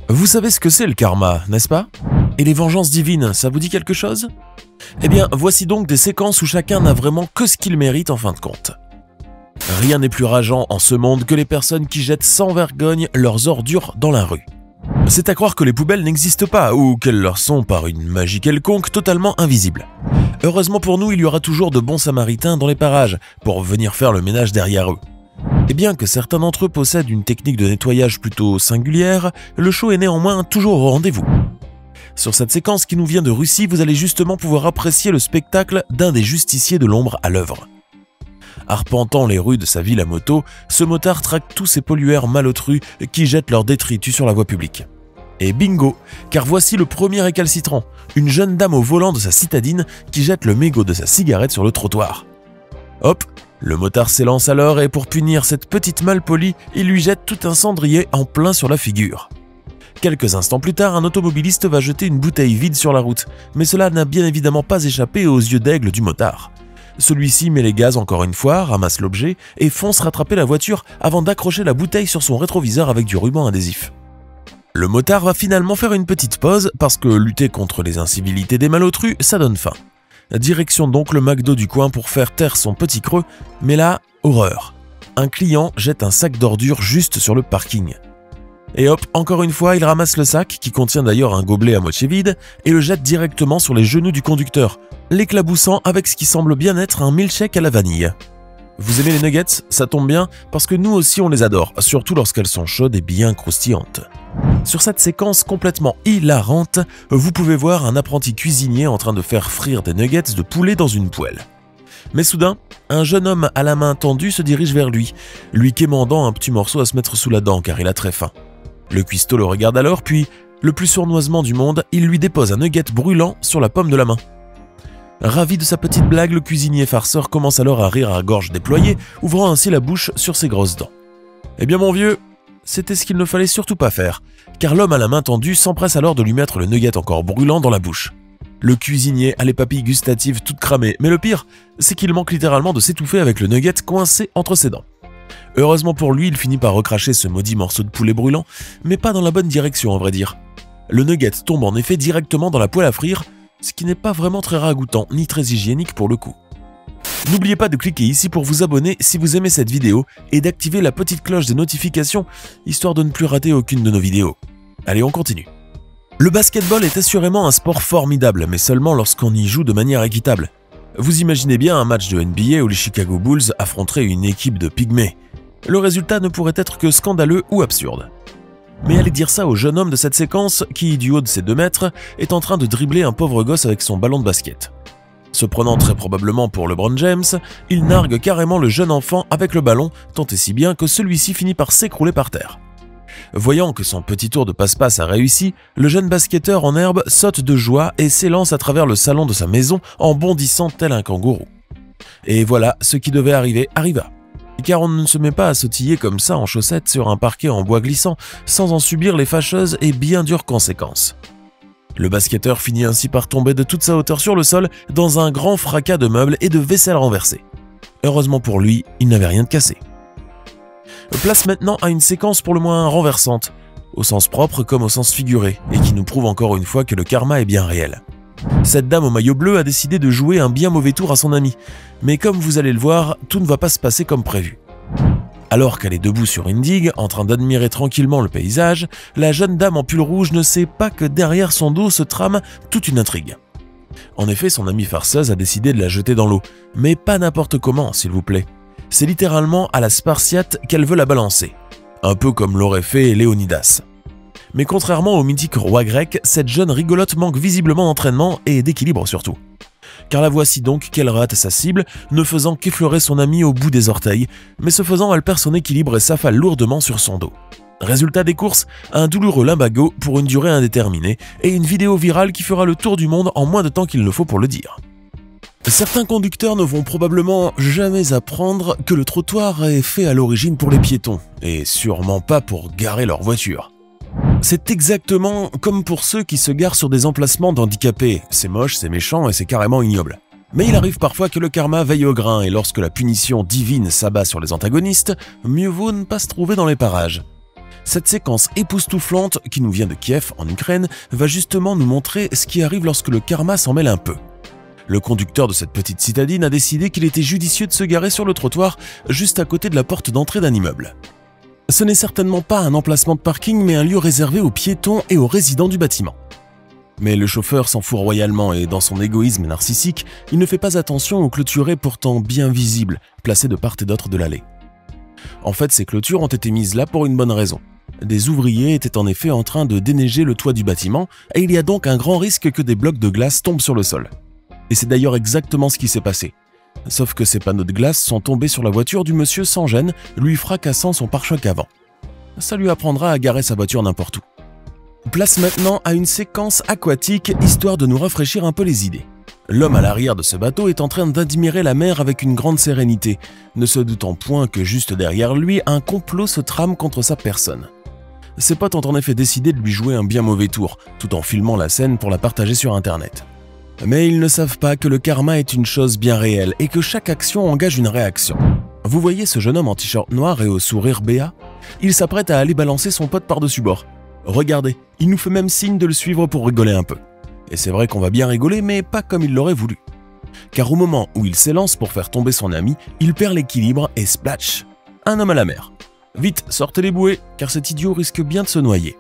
Vous savez ce que c'est le karma, n'est-ce pas? Et les vengeances divines, ça vous dit quelque chose? Eh bien, voici donc des séquences où chacun n'a vraiment que ce qu'il mérite en fin de compte. Rien n'est plus rageant en ce monde que les personnes qui jettent sans vergogne leurs ordures dans la rue. C'est à croire que les poubelles n'existent pas ou qu'elles leur sont, par une magie quelconque, totalement invisibles. Heureusement pour nous, il y aura toujours de bons samaritains dans les parages pour venir faire le ménage derrière eux. Et bien que certains d'entre eux possèdent une technique de nettoyage plutôt singulière, le show est néanmoins toujours au rendez-vous. Sur cette séquence qui nous vient de Russie, vous allez justement pouvoir apprécier le spectacle d'un des justiciers de l'ombre à l'œuvre. Arpentant les rues de sa ville à moto, ce motard traque tous ces pollueurs malotrus qui jettent leurs détritus sur la voie publique. Et bingo, car voici le premier récalcitrant, une jeune dame au volant de sa citadine qui jette le mégot de sa cigarette sur le trottoir. Hop, le motard s'élance alors et pour punir cette petite malpolie, il lui jette tout un cendrier en plein sur la figure. Quelques instants plus tard, un automobiliste va jeter une bouteille vide sur la route, mais cela n'a bien évidemment pas échappé aux yeux d'aigle du motard. Celui-ci met les gaz encore une fois, ramasse l'objet et fonce rattraper la voiture avant d'accrocher la bouteille sur son rétroviseur avec du ruban adhésif. Le motard va finalement faire une petite pause parce que lutter contre les incivilités des malotrus, ça donne faim. Direction donc le McDo du coin pour faire taire son petit creux, mais là, horreur. Un client jette un sac d'ordures juste sur le parking. Et hop, encore une fois, il ramasse le sac, qui contient d'ailleurs un gobelet à moitié vide, et le jette directement sur les genoux du conducteur, l'éclaboussant avec ce qui semble bien être un milkshake à la vanille. Vous aimez les nuggets? Ça tombe bien, parce que nous aussi on les adore, surtout lorsqu'elles sont chaudes et bien croustillantes. Sur cette séquence complètement hilarante, vous pouvez voir un apprenti cuisinier en train de faire frire des nuggets de poulet dans une poêle. Mais soudain, un jeune homme à la main tendue se dirige vers lui, lui quémandant un petit morceau à se mettre sous la dent car il a très faim. Le cuistot le regarde alors, puis, le plus sournoisement du monde, il lui dépose un nugget brûlant sur la paume de la main. Ravi de sa petite blague, le cuisinier farceur commence alors à rire à gorge déployée, ouvrant ainsi la bouche sur ses grosses dents. Eh bien mon vieux, c'était ce qu'il ne fallait surtout pas faire, car l'homme à la main tendue s'empresse alors de lui mettre le nugget encore brûlant dans la bouche. Le cuisinier a les papilles gustatives toutes cramées, mais le pire, c'est qu'il manque littéralement de s'étouffer avec le nugget coincé entre ses dents. Heureusement pour lui, il finit par recracher ce maudit morceau de poulet brûlant, mais pas dans la bonne direction à vrai dire. Le nugget tombe en effet directement dans la poêle à frire, ce qui n'est pas vraiment très ragoûtant ni très hygiénique pour le coup. N'oubliez pas de cliquer ici pour vous abonner si vous aimez cette vidéo et d'activer la petite cloche des notifications, histoire de ne plus rater aucune de nos vidéos. Allez, on continue. Le basketball est assurément un sport formidable, mais seulement lorsqu'on y joue de manière équitable. Vous imaginez bien un match de NBA où les Chicago Bulls affronteraient une équipe de pygmées. Le résultat ne pourrait être que scandaleux ou absurde. Mais allez dire ça au jeune homme de cette séquence qui, du haut de ses 2 mètres, est en train de dribbler un pauvre gosse avec son ballon de basket. Se prenant très probablement pour LeBron James, il nargue carrément le jeune enfant avec le ballon, tant et si bien que celui-ci finit par s'écrouler par terre. Voyant que son petit tour de passe-passe a réussi, le jeune basketteur en herbe saute de joie et s'élance à travers le salon de sa maison en bondissant tel un kangourou. Et voilà, ce qui devait arriver arriva. Car on ne se met pas à sautiller comme ça en chaussettes sur un parquet en bois glissant sans en subir les fâcheuses et bien dures conséquences. Le basketteur finit ainsi par tomber de toute sa hauteur sur le sol dans un grand fracas de meubles et de vaisselle renversée. Heureusement pour lui, il n'avait rien de cassé. Place maintenant à une séquence pour le moins renversante, au sens propre comme au sens figuré, et qui nous prouve encore une fois que le karma est bien réel. Cette dame au maillot bleu a décidé de jouer un bien mauvais tour à son ami, mais comme vous allez le voir, tout ne va pas se passer comme prévu. Alors qu'elle est debout sur une digue, en train d'admirer tranquillement le paysage, la jeune dame en pull rouge ne sait pas que derrière son dos se trame toute une intrigue. En effet, son amie farceuse a décidé de la jeter dans l'eau, mais pas n'importe comment, s'il vous plaît. C'est littéralement à la Spartiate qu'elle veut la balancer, un peu comme l'aurait fait Léonidas. Mais contrairement au mythique roi grec, cette jeune rigolote manque visiblement d'entraînement et d'équilibre surtout. Car la voici donc qu'elle rate sa cible, ne faisant qu'effleurer son ami au bout des orteils, mais ce faisant elle perd son équilibre et s'affale lourdement sur son dos. Résultat des courses, un douloureux lumbago pour une durée indéterminée et une vidéo virale qui fera le tour du monde en moins de temps qu'il ne faut pour le dire. Certains conducteurs ne vont probablement jamais apprendre que le trottoir est fait à l'origine pour les piétons, et sûrement pas pour garer leur voiture. C'est exactement comme pour ceux qui se garent sur des emplacements d'handicapés. C'est moche, c'est méchant et c'est carrément ignoble. Mais il arrive parfois que le karma veille au grain et lorsque la punition divine s'abat sur les antagonistes, mieux vaut ne pas se trouver dans les parages. Cette séquence époustouflante, qui nous vient de Kiev, en Ukraine, va justement nous montrer ce qui arrive lorsque le karma s'en mêle un peu. Le conducteur de cette petite citadine a décidé qu'il était judicieux de se garer sur le trottoir, juste à côté de la porte d'entrée d'un immeuble. Ce n'est certainement pas un emplacement de parking, mais un lieu réservé aux piétons et aux résidents du bâtiment. Mais le chauffeur s'en fout royalement et dans son égoïsme narcissique, il ne fait pas attention aux clôturées pourtant bien visibles, placées de part et d'autre de l'allée. En fait, ces clôtures ont été mises là pour une bonne raison. Des ouvriers étaient en effet en train de déneiger le toit du bâtiment et il y a donc un grand risque que des blocs de glace tombent sur le sol. Et c'est d'ailleurs exactement ce qui s'est passé. Sauf que ces panneaux de glace sont tombés sur la voiture du monsieur sans gêne, lui fracassant son pare-choc avant. Ça lui apprendra à garer sa voiture n'importe où. Place maintenant à une séquence aquatique, histoire de nous rafraîchir un peu les idées. L'homme à l'arrière de ce bateau est en train d'admirer la mer avec une grande sérénité, ne se doutant point que juste derrière lui, un complot se trame contre sa personne. Ses potes ont en effet décidé de lui jouer un bien mauvais tour, tout en filmant la scène pour la partager sur internet. Mais ils ne savent pas que le karma est une chose bien réelle et que chaque action engage une réaction. Vous voyez ce jeune homme en t-shirt noir et au sourire béat? Il s'apprête à aller balancer son pote par-dessus bord. Regardez, il nous fait même signe de le suivre pour rigoler un peu. Et c'est vrai qu'on va bien rigoler, mais pas comme il l'aurait voulu. Car au moment où il s'élance pour faire tomber son ami, il perd l'équilibre et splatch. Un homme à la mer. Vite, sortez les bouées, car cet idiot risque bien de se noyer.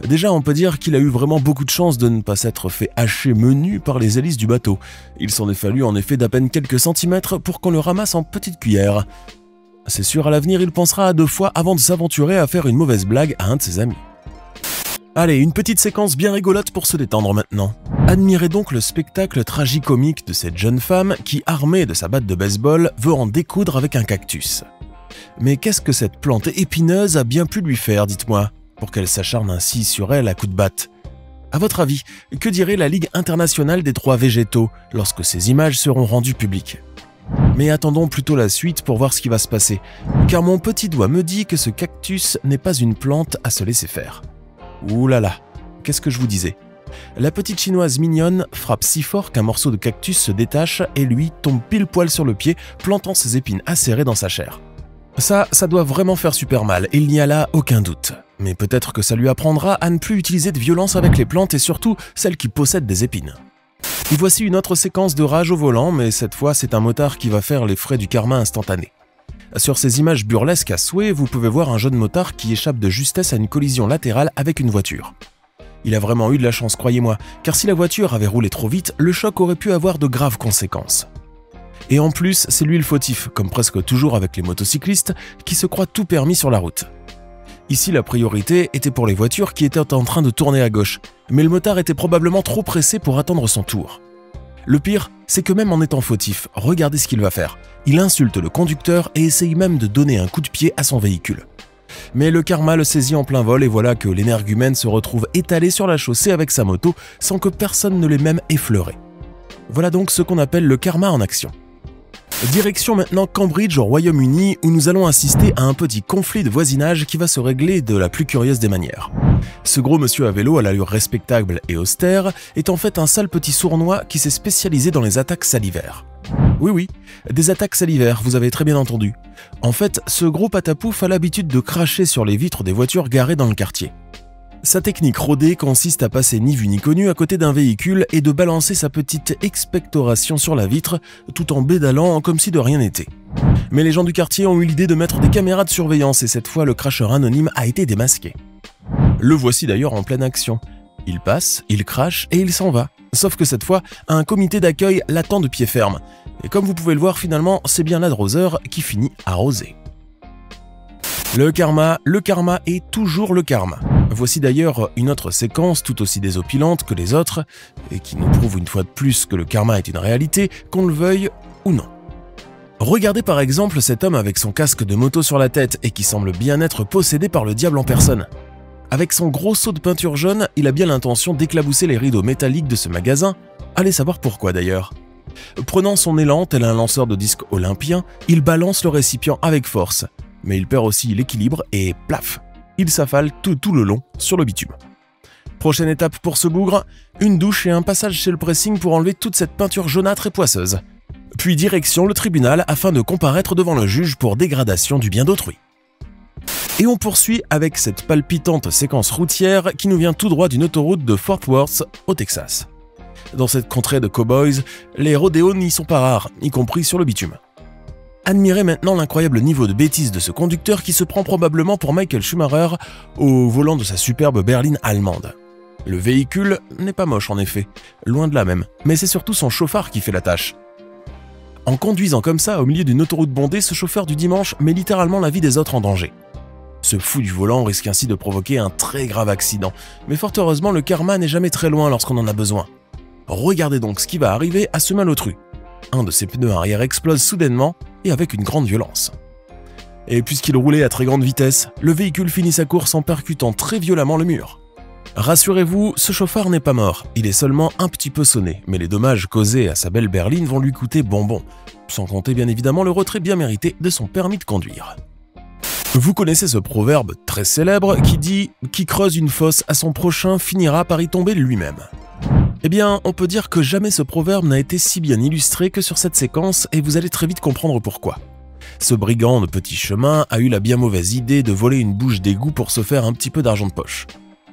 Déjà, on peut dire qu'il a eu vraiment beaucoup de chance de ne pas s'être fait hacher menu par les hélices du bateau. Il s'en est fallu en effet d'à peine quelques centimètres pour qu'on le ramasse en petite cuillère. C'est sûr, à l'avenir, il pensera à deux fois avant de s'aventurer à faire une mauvaise blague à un de ses amis. Allez, une petite séquence bien rigolote pour se détendre maintenant. Admirez donc le spectacle tragicomique de cette jeune femme qui, armée de sa batte de baseball, veut en découdre avec un cactus. Mais qu'est-ce que cette plante épineuse a bien pu lui faire, dites-moi, pour qu'elle s'acharne ainsi sur elle à coups de batte? À votre avis, que dirait la Ligue internationale des droits végétaux lorsque ces images seront rendues publiques? Mais attendons plutôt la suite pour voir ce qui va se passer, car mon petit doigt me dit que ce cactus n'est pas une plante à se laisser faire. Ouh là là, qu'est-ce que je vous disais? La petite chinoise mignonne frappe si fort qu'un morceau de cactus se détache et lui tombe pile poil sur le pied, plantant ses épines acérées dans sa chair. Ça doit vraiment faire super mal, il n'y a là aucun doute. Mais peut-être que ça lui apprendra à ne plus utiliser de violence avec les plantes et surtout celles qui possèdent des épines. Et voici une autre séquence de rage au volant, mais cette fois c'est un motard qui va faire les frais du karma instantané. Sur ces images burlesques à souhait, vous pouvez voir un jeune motard qui échappe de justesse à une collision latérale avec une voiture. Il a vraiment eu de la chance, croyez-moi, car si la voiture avait roulé trop vite, le choc aurait pu avoir de graves conséquences. Et en plus, c'est lui le fautif, comme presque toujours avec les motocyclistes, qui se croient tout permis sur la route. Ici, la priorité était pour les voitures qui étaient en train de tourner à gauche, mais le motard était probablement trop pressé pour attendre son tour. Le pire, c'est que même en étant fautif, regardez ce qu'il va faire. Il insulte le conducteur et essaye même de donner un coup de pied à son véhicule. Mais le karma le saisit en plein vol et voilà que l'énergumène se retrouve étalé sur la chaussée avec sa moto sans que personne ne l'ait même effleuré. Voilà donc ce qu'on appelle le karma en action. Direction maintenant Cambridge au Royaume-Uni où nous allons assister à un petit conflit de voisinage qui va se régler de la plus curieuse des manières. Ce gros monsieur à vélo à l'allure respectable et austère est en fait un sale petit sournois qui s'est spécialisé dans les attaques salivaires. Oui, des attaques salivaires, vous avez très bien entendu. En fait, ce gros patapouf a l'habitude de cracher sur les vitres des voitures garées dans le quartier. Sa technique rodée consiste à passer ni vu ni connu à côté d'un véhicule et de balancer sa petite expectoration sur la vitre tout en bédalant comme si de rien n'était. Mais les gens du quartier ont eu l'idée de mettre des caméras de surveillance et cette fois le cracheur anonyme a été démasqué. Le voici d'ailleurs en pleine action. Il passe, il crache et il s'en va. Sauf que cette fois, un comité d'accueil l'attend de pied ferme. Et comme vous pouvez le voir finalement, c'est bien l'arroseur qui finit arrosé. Le karma est toujours le karma. Voici d'ailleurs une autre séquence tout aussi désopilante que les autres, et qui nous prouve une fois de plus que le karma est une réalité, qu'on le veuille ou non. Regardez par exemple cet homme avec son casque de moto sur la tête et qui semble bien être possédé par le diable en personne. Avec son gros seau de peinture jaune, il a bien l'intention d'éclabousser les rideaux métalliques de ce magasin. Allez savoir pourquoi d'ailleurs. Prenant son élan tel un lanceur de disques olympien, il balance le récipient avec force. Mais il perd aussi l'équilibre et plaf, il s'affale tout le long sur le bitume. Prochaine étape pour ce bougre, une douche et un passage chez le pressing pour enlever toute cette peinture jaunâtre et poisseuse. Puis direction le tribunal afin de comparaître devant le juge pour dégradation du bien d'autrui. Et on poursuit avec cette palpitante séquence routière qui nous vient tout droit d'une autoroute de Fort Worth au Texas. Dans cette contrée de cowboys, les rodéos n'y sont pas rares, y compris sur le bitume. Admirez maintenant l'incroyable niveau de bêtise de ce conducteur qui se prend probablement pour Michael Schumacher au volant de sa superbe berline allemande. Le véhicule n'est pas moche en effet, loin de là même, mais c'est surtout son chauffard qui fait la tâche. En conduisant comme ça au milieu d'une autoroute bondée, ce chauffeur du dimanche met littéralement la vie des autres en danger. Ce fou du volant risque ainsi de provoquer un très grave accident, mais fort heureusement le karma n'est jamais très loin lorsqu'on en a besoin. Regardez donc ce qui va arriver à ce malotru. Un de ses pneus arrière explose soudainement et avec une grande violence. Et puisqu'il roulait à très grande vitesse, le véhicule finit sa course en percutant très violemment le mur. Rassurez-vous, ce chauffard n'est pas mort, il est seulement un petit peu sonné, mais les dommages causés à sa belle berline vont lui coûter bonbon, sans compter bien évidemment le retrait bien mérité de son permis de conduire. Vous connaissez ce proverbe très célèbre qui dit « Qui creuse une fosse à son prochain finira par y tomber lui-même ». Eh bien, on peut dire que jamais ce proverbe n'a été si bien illustré que sur cette séquence et vous allez très vite comprendre pourquoi. Ce brigand de petit chemin a eu la bien mauvaise idée de voler une bouche d'égout pour se faire un petit peu d'argent de poche.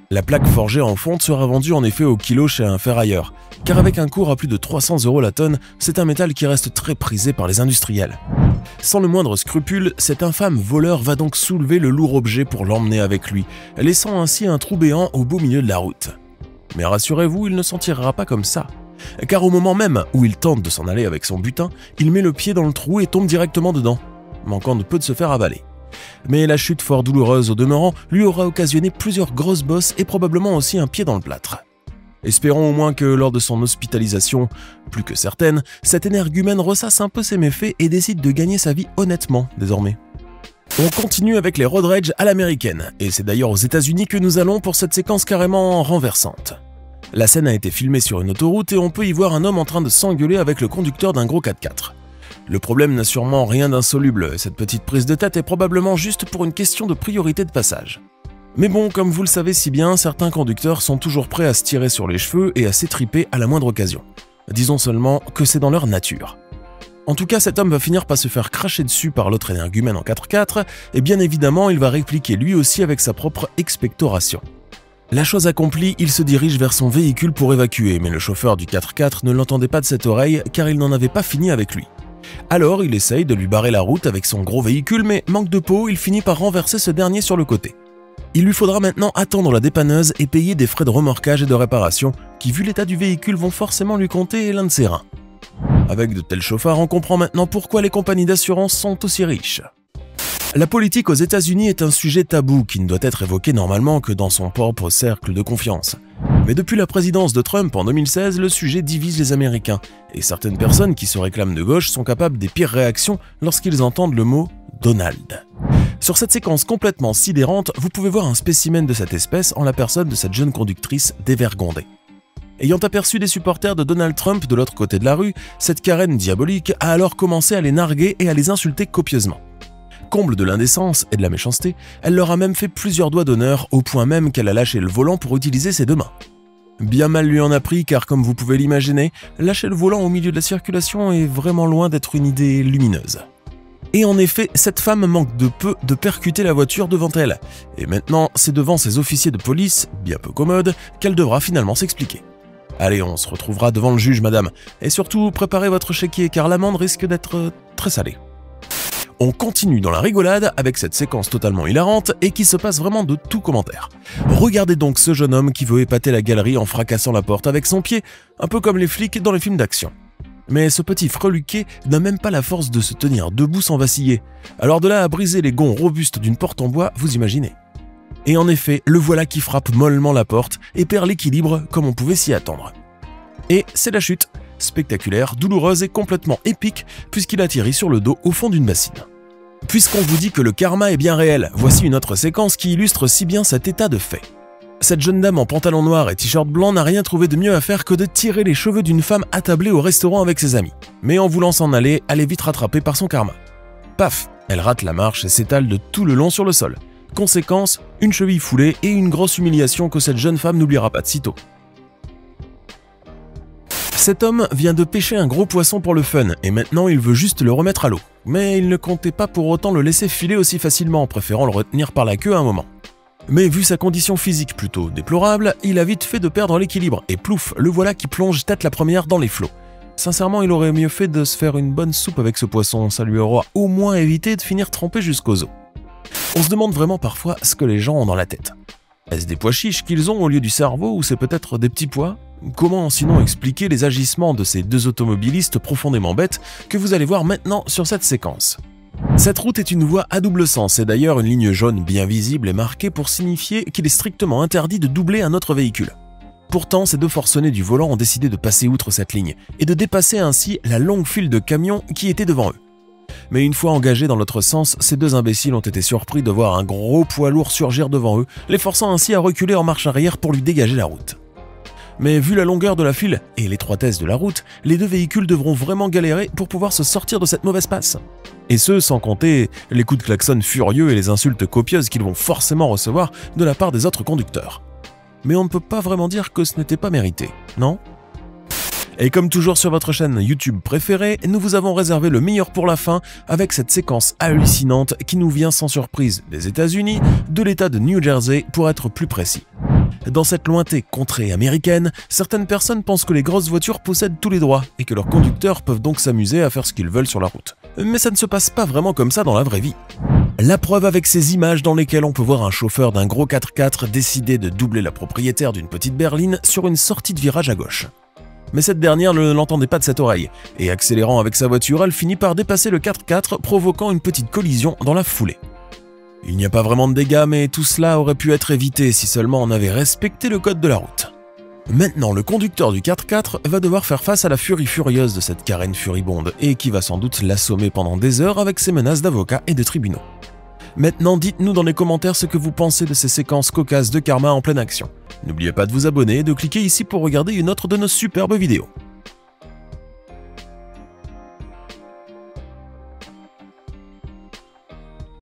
La plaque forgée en fonte sera vendue en effet au kilo chez un ferrailleur, car avec un cours à plus de 300 € la tonne, c'est un métal qui reste très prisé par les industriels. Sans le moindre scrupule, cet infâme voleur va donc soulever le lourd objet pour l'emmener avec lui, laissant ainsi un trou béant au beau milieu de la route. Mais rassurez-vous, il ne s'en tirera pas comme ça, car au moment même où il tente de s'en aller avec son butin, il met le pied dans le trou et tombe directement dedans, manquant de peu de se faire avaler. Mais la chute fort douloureuse au demeurant lui aura occasionné plusieurs grosses bosses et probablement aussi un pied dans le plâtre. Espérons au moins que lors de son hospitalisation, plus que certaine, cet énergumène ressasse un peu ses méfaits et décide de gagner sa vie honnêtement désormais. On continue avec les road rage à l'américaine, et c'est d'ailleurs aux États-Unis que nous allons pour cette séquence carrément renversante. La scène a été filmée sur une autoroute et on peut y voir un homme en train de s'engueuler avec le conducteur d'un gros 4x4. Le problème n'a sûrement rien d'insoluble, cette petite prise de tête est probablement juste pour une question de priorité de passage. Mais bon, comme vous le savez si bien, certains conducteurs sont toujours prêts à se tirer sur les cheveux et à s'étriper à la moindre occasion. Disons seulement que c'est dans leur nature. En tout cas, cet homme va finir par se faire cracher dessus par l'autre énergumène en 4x4, et bien évidemment, il va répliquer lui aussi avec sa propre expectoration. La chose accomplie, il se dirige vers son véhicule pour évacuer, mais le chauffeur du 4x4 ne l'entendait pas de cette oreille car il n'en avait pas fini avec lui. Alors il essaye de lui barrer la route avec son gros véhicule, mais manque de peau, il finit par renverser ce dernier sur le côté. Il lui faudra maintenant attendre la dépanneuse et payer des frais de remorquage et de réparation qui, vu l'état du véhicule, vont forcément lui compter l'un de ses reins. Avec de tels chauffards, on comprend maintenant pourquoi les compagnies d'assurance sont aussi riches. La politique aux États-Unis est un sujet tabou qui ne doit être évoqué normalement que dans son propre cercle de confiance. Mais depuis la présidence de Trump en 2016, le sujet divise les Américains, et certaines personnes qui se réclament de gauche sont capables des pires réactions lorsqu'ils entendent le mot « Donald ». Sur cette séquence complètement sidérante, vous pouvez voir un spécimen de cette espèce en la personne de cette jeune conductrice dévergondée. Ayant aperçu des supporters de Donald Trump de l'autre côté de la rue, cette Karen diabolique a alors commencé à les narguer et à les insulter copieusement. Comble de l'indécence et de la méchanceté, elle leur a même fait plusieurs doigts d'honneur au point même qu'elle a lâché le volant pour utiliser ses deux mains. Bien mal lui en a pris car comme vous pouvez l'imaginer, lâcher le volant au milieu de la circulation est vraiment loin d'être une idée lumineuse. Et en effet, cette femme manque de peu de percuter la voiture devant elle. Et maintenant, c'est devant ses officiers de police, bien peu commodes, qu'elle devra finalement s'expliquer. Allez, on se retrouvera devant le juge, madame. Et surtout, préparez votre chéquier car l'amende risque d'être très salée. On continue dans la rigolade avec cette séquence totalement hilarante et qui se passe vraiment de tout commentaire. Regardez donc ce jeune homme qui veut épater la galerie en fracassant la porte avec son pied, un peu comme les flics dans les films d'action. Mais ce petit freluquet n'a même pas la force de se tenir debout sans vaciller. Alors de là à briser les gonds robustes d'une porte en bois, vous imaginez. Et en effet, le voilà qui frappe mollement la porte et perd l'équilibre comme on pouvait s'y attendre. Et c'est la chute, spectaculaire, douloureuse et complètement épique puisqu'il atterrit sur le dos au fond d'une bassine. Puisqu'on vous dit que le karma est bien réel, voici une autre séquence qui illustre si bien cet état de fait. Cette jeune dame en pantalon noir et t-shirt blanc n'a rien trouvé de mieux à faire que de tirer les cheveux d'une femme attablée au restaurant avec ses amis. Mais en voulant s'en aller, elle est vite rattrapée par son karma. Paf, elle rate la marche et s'étale de tout le long sur le sol. Conséquence, une cheville foulée et une grosse humiliation que cette jeune femme n'oubliera pas de sitôt. Cet homme vient de pêcher un gros poisson pour le fun et maintenant il veut juste le remettre à l'eau. Mais il ne comptait pas pour autant le laisser filer aussi facilement, préférant le retenir par la queue un moment. Mais vu sa condition physique plutôt déplorable, il a vite fait de perdre l'équilibre et plouf, le voilà qui plonge tête la première dans les flots. Sincèrement, il aurait mieux fait de se faire une bonne soupe avec ce poisson, ça lui aura au moins évité de finir trempé jusqu'aux os. On se demande vraiment parfois ce que les gens ont dans la tête. Est-ce des pois chiches qu'ils ont au lieu du cerveau ou c'est peut-être des petits pois? Comment sinon expliquer les agissements de ces deux automobilistes profondément bêtes que vous allez voir maintenant sur cette séquence? Cette route est une voie à double sens et d'ailleurs une ligne jaune bien visible est marquée pour signifier qu'il est strictement interdit de doubler un autre véhicule. Pourtant, ces deux forcenés du volant ont décidé de passer outre cette ligne et de dépasser ainsi la longue file de camions qui était devant eux. Mais une fois engagés dans l'autre sens, ces deux imbéciles ont été surpris de voir un gros poids lourd surgir devant eux, les forçant ainsi à reculer en marche arrière pour lui dégager la route. Mais vu la longueur de la file et l'étroitesse de la route, les deux véhicules devront vraiment galérer pour pouvoir se sortir de cette mauvaise passe. Et ce, sans compter les coups de klaxon furieux et les insultes copieuses qu'ils vont forcément recevoir de la part des autres conducteurs. Mais on ne peut pas vraiment dire que ce n'était pas mérité, non ? Et comme toujours sur votre chaîne YouTube préférée, nous vous avons réservé le meilleur pour la fin avec cette séquence hallucinante qui nous vient sans surprise des États-Unis, de l'État de New Jersey pour être plus précis. Dans cette lointaine contrée américaine, certaines personnes pensent que les grosses voitures possèdent tous les droits et que leurs conducteurs peuvent donc s'amuser à faire ce qu'ils veulent sur la route. Mais ça ne se passe pas vraiment comme ça dans la vraie vie. La preuve avec ces images dans lesquelles on peut voir un chauffeur d'un gros 4x4 décider de doubler la propriétaire d'une petite berline sur une sortie de virage à gauche. Mais cette dernière ne l'entendait pas de cette oreille, et accélérant avec sa voiture, elle finit par dépasser le 4x4, provoquant une petite collision dans la foulée. Il n'y a pas vraiment de dégâts, mais tout cela aurait pu être évité si seulement on avait respecté le code de la route. Maintenant, le conducteur du 4x4 va devoir faire face à la furie furieuse de cette Karen furibonde, et qui va sans doute l'assommer pendant des heures avec ses menaces d'avocats et de tribunaux. Maintenant, dites-nous dans les commentaires ce que vous pensez de ces séquences cocasses de karma en pleine action. N'oubliez pas de vous abonner et de cliquer ici pour regarder une autre de nos superbes vidéos.